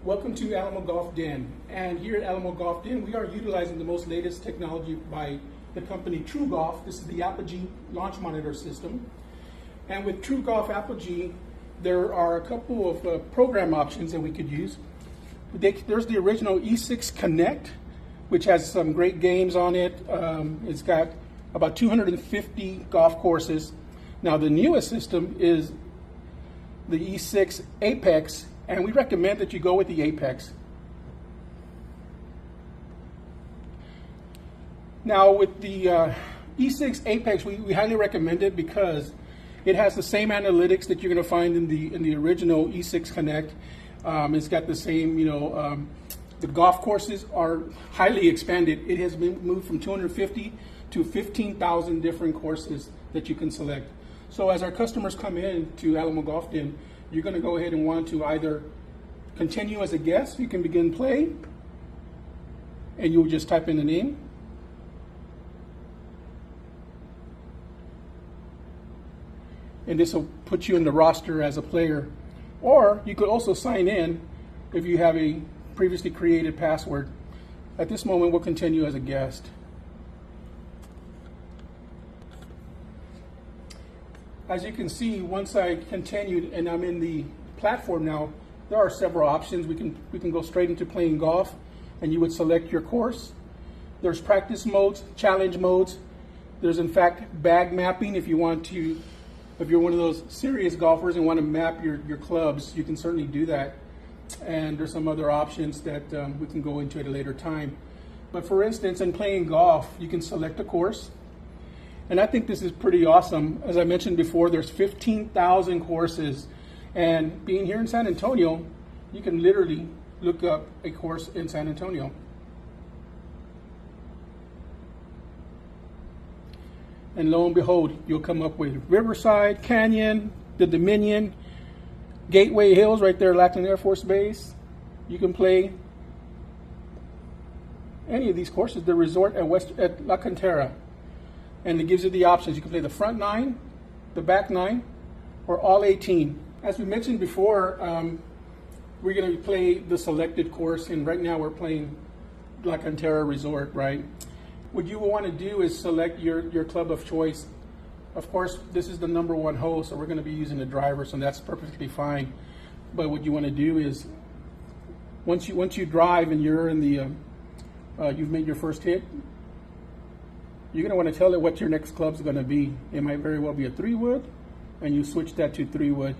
Welcome to Alamo Golf Den. And here at Alamo Golf Den, we are utilizing the most latest technology by the company TrueGolf. This is the Apogee launch monitor system. And with TrueGolf Apogee, there are a couple of program options that we could use. There's the original E6 Connect, which has some great games on it. It's got about 250 golf courses. Now the newest system is the E6 Apex, and we recommend that you go with the Apex. Now with the E6 Apex, we highly recommend it because it has the same analytics that you're going to find in the original E6 Connect. It's got the same, the golf courses are highly expanded. It has been moved from 250 to 15,000 different courses that you can select. So as our customers come in to Alamo Golf Den, you're going to go ahead and want to either continue as a guest. You can begin play, and you'll just type in the name. And this will put you in the roster as a player. Or you could also sign in if you have a previously created password. At this moment, we'll continue as a guest. As you can see, once I continued and I'm in the platform now, there are several options. We can go straight into playing golf, and you would select your course. There's practice modes, challenge modes. There's in fact bag mapping. If you want to, if you're one of those serious golfers and want to map your clubs, you can certainly do that. And there's some other options that we can go into at a later time. But for instance, in playing golf, you can select a course. And I think this is pretty awesome. As I mentioned before, there's 15,000 courses. And being here in San Antonio, you can literally look up a course in San Antonio. And lo and behold, you'll come up with Riverside, Canyon, the Dominion, Gateway Hills right there, Lackland Air Force Base. You can play any of these courses. The resort at La Cantera. And it gives you the options. You can play the front 9, the back 9, or all 18. As we mentioned before, we're going to play the selected course, and right now we're playing La Cantera Resort, right? What you will want to do is select your club of choice. Of course, this is the #1 hole, so we're going to be using the driver, so that's perfectly fine. But what you want to do is, once you drive and you're in the, you've made your first hit, you're going to want to tell it what your next club's going to be. It might very well be a 3-wood, and you switch that to 3-wood.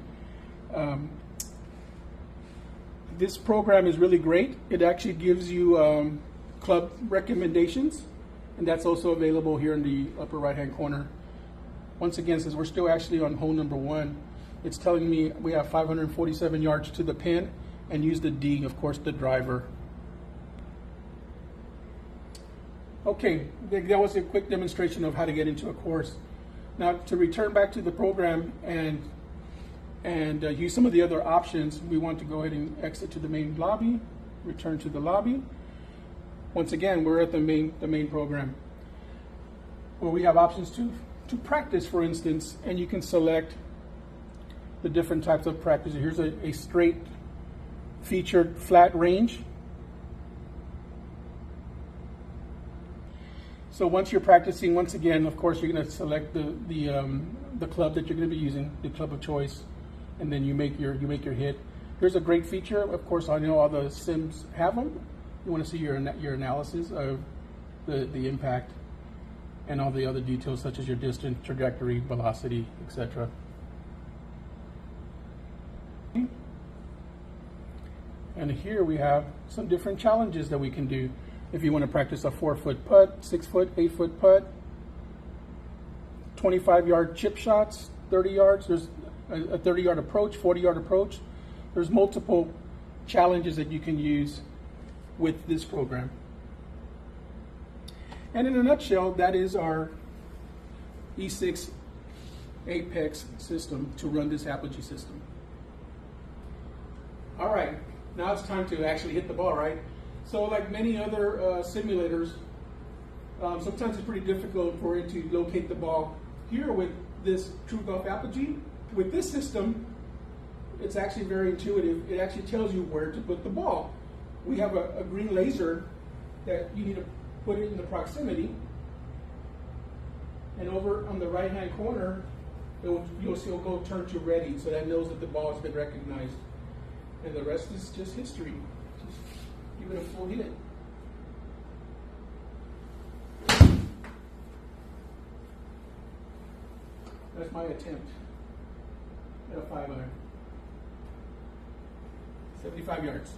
This program is really great. It actually gives you club recommendations, and that's also available here in the upper right-hand corner. Once again, since we're still actually on hole #1, it's telling me we have 547 yards to the pin, and use the D, of course, the driver. Okay, that was a quick demonstration of how to get into a course. Now, to return back to the program and use some of the other options, we want to go ahead and exit to the main lobby, return to the lobby. Once again, we're at the main program, where we have options to practice, for instance, and you can select the different types of practice. Here's a straight featured flat range. So once you're practicing, once again, of course, you're going to select the club that you're going to be using, the club of choice, and then you make your hit. Here's a great feature. Of course, I know all the sims have them. You want to see your analysis of the impact and all the other details such as your distance, trajectory, velocity, etc. And here we have some different challenges that we can do. If you want to practice a 4-foot putt, 6-foot, 8-foot putt, 25-yard chip shots, 30 yards, there's a 30-yard approach, 40-yard approach. There's multiple challenges that you can use with this program. And in a nutshell, that is our E6 Apex system to run this Apogee system. All right, now it's time to actually hit the ball, right? So like many other simulators, sometimes it's pretty difficult for it to locate the ball. Here with this TrueGolf Apogee, with this system, it's actually very intuitive. It actually tells you where to put the ball. We have a green laser that you need to put it in the proximity. And over on the right-hand corner, you'll see it'll go turn to ready, so that knows that the ball has been recognized. And the rest is just history. Just give it a full hit. That's my attempt at a 5-iron. 75 yards.